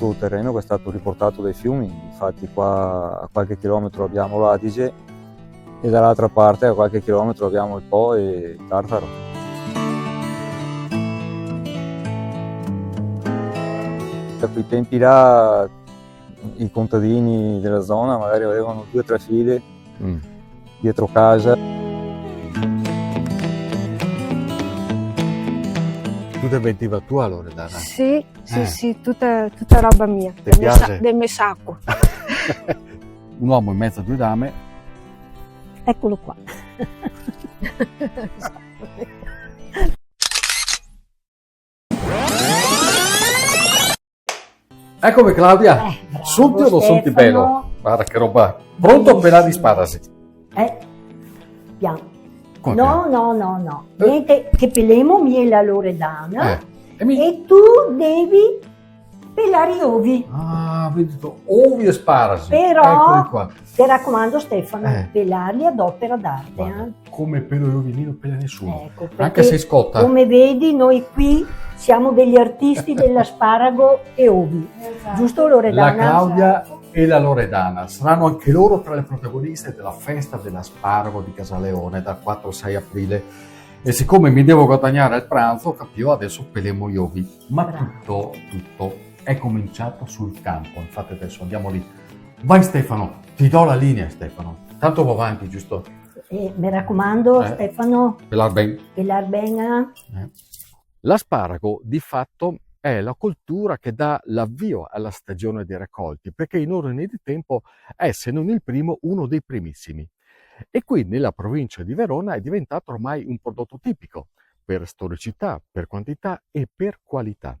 tutto terreno che è stato riportato dai fiumi, infatti qua a qualche chilometro abbiamo l'Adige e dall'altra parte a qualche chilometro abbiamo il Po e il Tartaro. Da quei tempi là i contadini della zona magari avevano 2 o 3 file dietro casa. Tutta inventiva tua, Loredana? Sì, tutta roba mia, del mio sacco. Un uomo in mezzo a 2 dame. Eccolo qua. Eccomi Claudia, Bravo, sunti o non sunti Stefano. bello? Guarda che roba, pronto per la disparasi. Piano. Come No. Niente, che pelemo mi e la Loredana piano? e tu devi pelare gli ovi. Ah, vedi tu, ovi e sparasi. Però, Eccoli qua. ti raccomando Stefano, Eh. pelarli ad opera d'arte. Guarda, come pelo gli ovi lì non pela nessuno. Ecco, Anche perché, se scotta. come vedi, noi qui siamo degli artisti dell'asparago e ovi. Giusto Loredana? La Claudia e la Loredana saranno anche loro tra le protagoniste della festa dell'asparago di Casaleone dal 4-6 aprile. E siccome mi devo guadagnare il pranzo, capivo, adesso pelemo gli ovi. Ma Bravo. tutto è cominciato sul campo. Infatti adesso andiamo lì. Vai Stefano, ti do la linea Stefano. Tanto va avanti, giusto? Mi raccomando Stefano, Pelar ben. pelar bene. L'asparago di fatto è la coltura che dà l'avvio alla stagione dei raccolti, perché in ordine di tempo è, se non il primo, uno dei primissimi. E qui nella provincia di Verona è diventato ormai un prodotto tipico per storicità, per quantità e per qualità.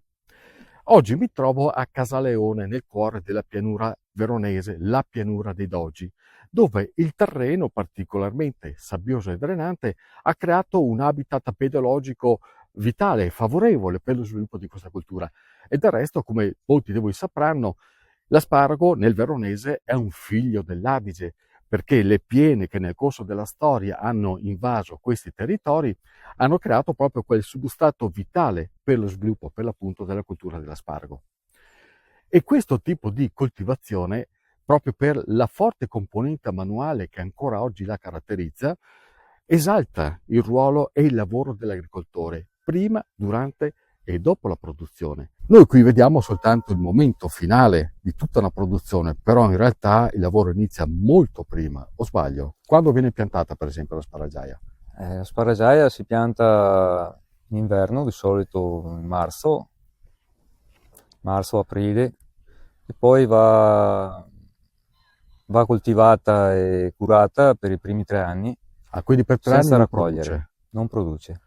Oggi mi trovo a Casaleone, nel cuore della pianura veronese, la pianura dei Dogi, dove il terreno particolarmente sabbioso e drenante ha creato un habitat pedologico vitale e favorevole per lo sviluppo di questa cultura. E del resto, come molti di voi sapranno, l'asparago nel veronese è un figlio dell'Adige, perché le piene che nel corso della storia hanno invaso questi territori hanno creato proprio quel substrato vitale per lo sviluppo, per l'appunto, della cultura dell'asparago. E questo tipo di coltivazione, proprio per la forte componente manuale che ancora oggi la caratterizza, esalta il ruolo e il lavoro dell'agricoltore, prima, durante e dopo la produzione. Noi qui vediamo soltanto il momento finale di tutta una produzione, però in realtà il lavoro inizia molto prima, o sbaglio? Quando viene piantata, per esempio, la sparagiaia? La sparagiaia si pianta in inverno, di solito in marzo-aprile, e poi va coltivata e curata per i primi 3 anni. Ah, quindi per 3 anni senza non raccogliere, produce. non produce.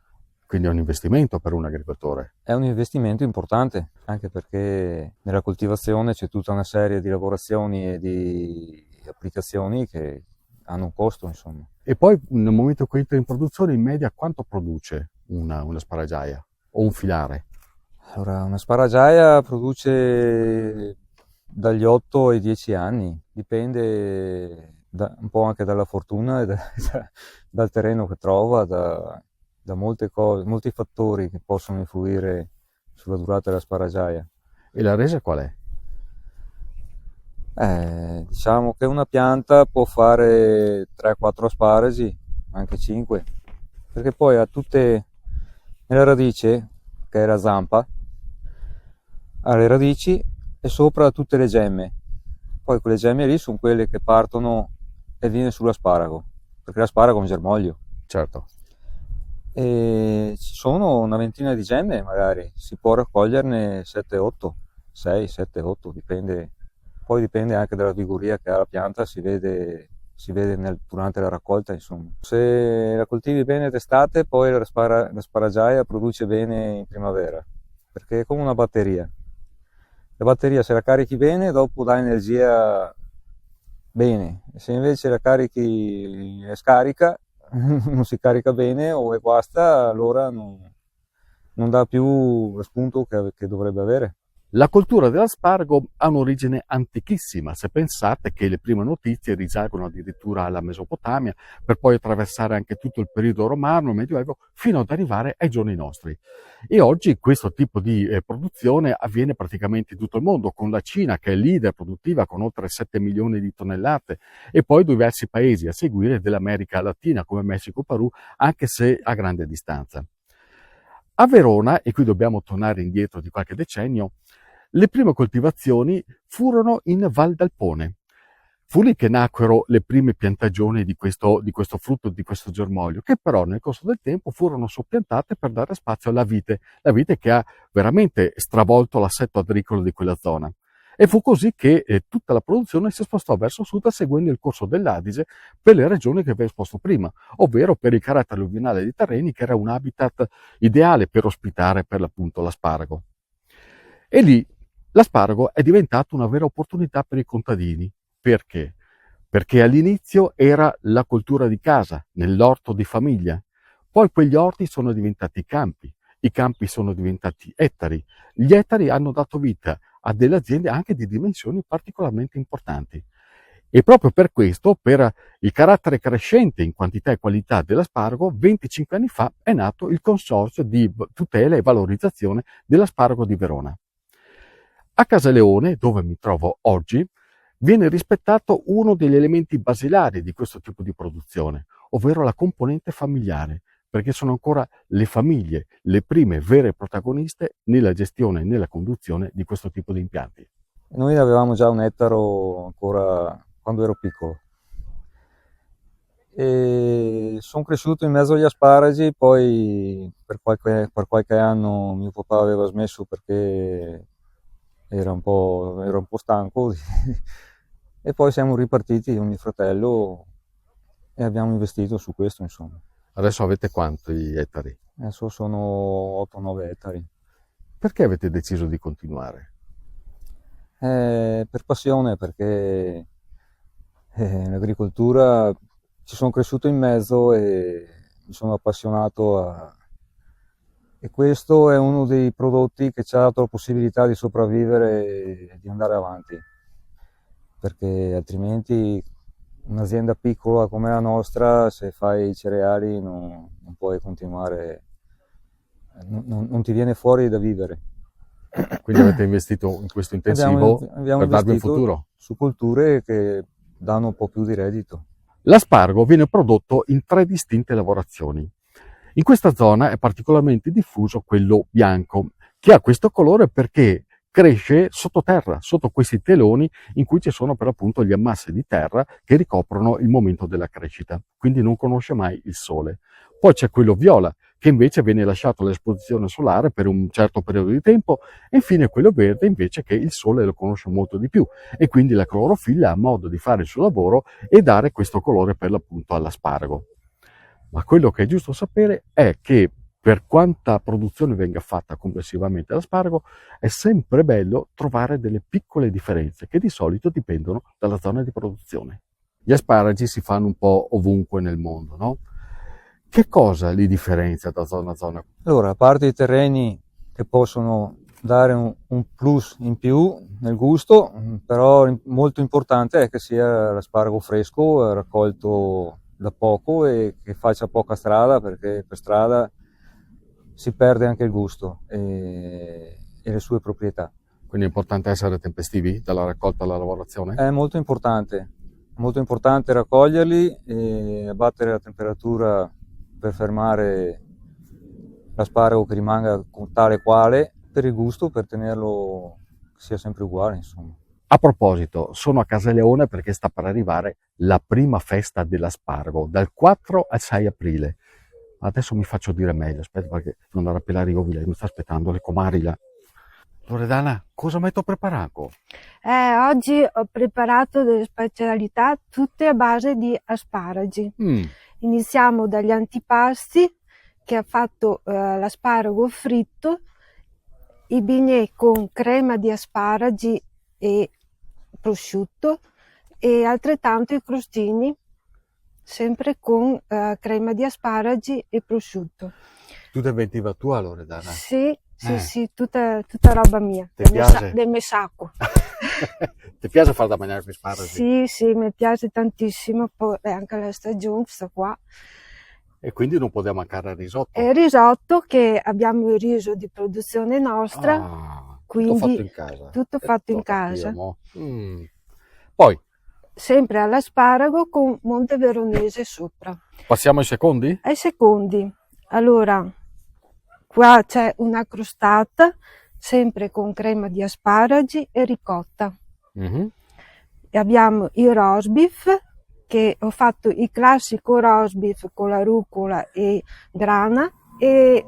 Quindi è un investimento per un agricoltore. È un investimento importante, anche perché nella coltivazione c'è tutta una serie di lavorazioni e di applicazioni che hanno un costo, insomma. E poi nel momento in cui entra in produzione, in media quanto produce una sparagiaia o un filare? Allora, una sparagiaia produce dagli 8 ai 10 anni, dipende un po' anche dalla fortuna e dal terreno che trova, da molte cose, molti fattori che possono influire sulla durata della sparagiaia. E la resa qual è? Diciamo che una pianta può fare 3-4 asparagi, anche 5, perché poi ha tutte nella radice, che è la zampa, ha le radici e sopra tutte le gemme. Poi quelle gemme lì sono quelle che partono e viene sull'asparago, perché l'asparago è un germoglio. Certo. E ci sono una ventina di gemme, magari si può raccoglierne 7-8, 6, 7, 8, dipende. Poi dipende anche dalla vigoria che ha la pianta, si vede durante la raccolta, insomma. Se la coltivi bene d'estate, poi la sparagiaia produce bene in primavera, perché è come una batteria. La batteria, se la carichi bene, dopo dà energia bene. Se invece la carichi e scarica, non si carica bene o è guasta, allora non dà più lo spunto che dovrebbe avere. La coltura dell'aspargo ha un'origine antichissima, se pensate che le prime notizie risalgono addirittura alla Mesopotamia, per poi attraversare anche tutto il periodo romano, il Medioevo, fino ad arrivare ai giorni nostri. E oggi questo tipo di produzione avviene praticamente in tutto il mondo, con la Cina che è leader produttiva con oltre 7 milioni di tonnellate, e poi diversi paesi a seguire dell'America Latina come Messico e Perù, anche se a grande distanza. A Verona, e qui dobbiamo tornare indietro di qualche decennio, le prime coltivazioni furono in Val d'Alpone. Fu lì che nacquero le prime piantagioni di questo frutto, di questo germoglio, che però nel corso del tempo furono soppiantate per dare spazio alla vite che ha veramente stravolto l'assetto agricolo di quella zona. E fu così che tutta la produzione si spostò verso sud seguendo il corso dell'Adige per le ragioni che vi ho esposto prima, ovvero per il carattere alluvionale dei terreni, che era un habitat ideale per ospitare per l'appunto l'asparago. E lì l'asparago è diventato una vera opportunità per i contadini. Perché? Perché all'inizio era la coltura di casa, nell'orto di famiglia. Poi quegli orti sono diventati campi, i campi sono diventati ettari. Gli ettari hanno dato vita a delle aziende anche di dimensioni particolarmente importanti. E proprio per questo, per il carattere crescente in quantità e qualità dell'asparago, 25 anni fa è nato il Consorzio di tutela e valorizzazione dell'asparago di Verona. A Casaleone, dove mi trovo oggi, viene rispettato uno degli elementi basilari di questo tipo di produzione, ovvero la componente familiare, perché sono ancora le famiglie le prime vere protagoniste nella gestione e nella conduzione di questo tipo di impianti. Noi avevamo già un ettaro ancora quando ero piccolo e sono cresciuto in mezzo agli asparagi. Poi per qualche anno mio papà aveva smesso perché era un po' stanco e poi siamo ripartiti con mio fratello e abbiamo investito su questo, insomma. Adesso avete quanti ettari? Adesso sono 8-9 ettari. Perché avete deciso di continuare? Per passione, perché l'agricoltura ci sono cresciuto in mezzo e mi sono appassionato e questo è uno dei prodotti che ci ha dato la possibilità di sopravvivere e di andare avanti, perché altrimenti un'azienda piccola come la nostra, se fai i cereali non puoi continuare, non ti viene fuori da vivere. Quindi avete investito in questo intensivo per darvi un futuro? Su colture che danno un po' più di reddito. L'aspargo viene prodotto in 3 distinte lavorazioni. In questa zona è particolarmente diffuso quello bianco, che ha questo colore perché cresce sottoterra, sotto questi teloni in cui ci sono per l'appunto gli ammassi di terra che ricoprono il momento della crescita, quindi non conosce mai il sole. Poi c'è quello viola, che invece viene lasciato all'esposizione solare per un certo periodo di tempo, e infine quello verde invece che il sole lo conosce molto di più e quindi la clorofilla ha modo di fare il suo lavoro e dare questo colore per l'appunto all'asparago. Ma quello che è giusto sapere è che per quanta produzione venga fatta complessivamente l'asparago, è sempre bello trovare delle piccole differenze che di solito dipendono dalla zona di produzione. Gli asparagi si fanno un po' ovunque nel mondo, no? Che cosa li differenzia da zona a zona? Allora, a parte i terreni che possono dare un plus in più nel gusto, però molto importante è che sia l'asparago fresco, raccolto da poco e che faccia poca strada, perché per strada si perde anche il gusto e le sue proprietà. Quindi è importante essere tempestivi dalla raccolta alla lavorazione? È molto importante raccoglierli e abbattere la temperatura per fermare l'asparago che rimanga tale quale, per il gusto, per tenerlo che sia sempre uguale, insomma. A proposito, sono a Casaleone perché sta per arrivare la prima festa dell'asparago, dal 4 al 6 aprile. Adesso mi faccio dire meglio, aspetta perché devo andare a pelare i uova, mi sta aspettando le comari là. Loredana, cosa mi hai preparato? Oggi ho preparato delle specialità tutte a base di asparagi. Iniziamo dagli antipasti, che ha fatto l'asparago fritto, i bignè con crema di asparagi e prosciutto e altrettanto i crostini, sempre con crema di asparagi e prosciutto. Tutta inventiva tua, Loredana? Sì, Sì, tutta roba mia, Ti piace? del mio sacco. Ti piace far da mangiare questi asparagi? Sì, mi piace tantissimo, poi è anche la stagione, sta qua. E quindi non poteva mancare il risotto. E il risotto, che abbiamo il riso di produzione nostra, Tutto fatto quindi in casa. tutto fatto in casa. Poi, Sempre all'asparago con Monte Veronese sopra. passiamo ai secondi? Ai secondi, allora, qua c'è una crostata, sempre con crema di asparagi e ricotta. Mhm. E abbiamo il roast beef, che ho fatto il classico roast beef con la rucola e grana, e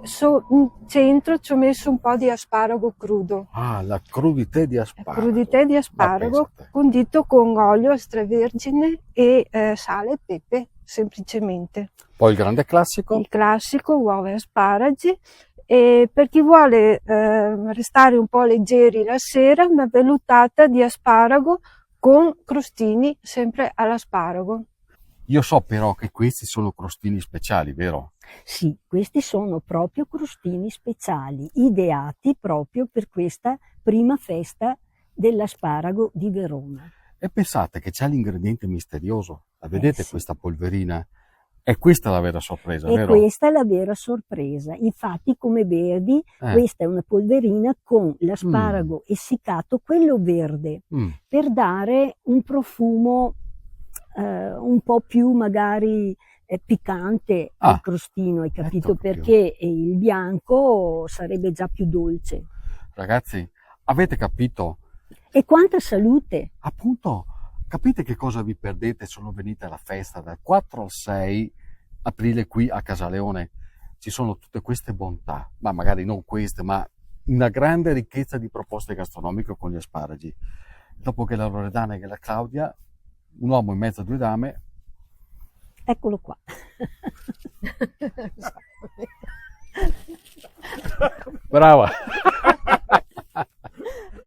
in centro ci ho messo un po' di asparago crudo. La crudité di asparago. Crudité di asparago condito con olio extravergine e sale e pepe, semplicemente. Poi il grande classico? Il classico, uova e asparagi. E per chi vuole restare un po' leggeri la sera, una vellutata di asparago con crostini sempre all'asparago. Io so però che questi sono crostini speciali, vero? Sì, questi sono proprio crostini speciali, ideati proprio per questa prima festa dell'asparago di Verona. E pensate che c'è l'ingrediente misterioso. La vedete Sì. questa polverina? È questa la vera sorpresa, E vero? questa è la vera sorpresa. Infatti, come vedi, questa è una polverina con l'asparago essiccato, quello verde, per dare un profumo un po' più magari piccante al crostino, hai capito? Perché il bianco sarebbe già più dolce. Ragazzi, avete capito? E quanta salute! Appunto, capite che cosa vi perdete se non venite alla festa dal 4 al 6 aprile qui a Casaleone? Ci sono tutte queste bontà, ma magari non queste, ma una grande ricchezza di proposte gastronomiche con gli asparagi. Dopo che la Loredana e che la Claudia, un uomo in mezzo a due dame. Eccolo qua. Brava!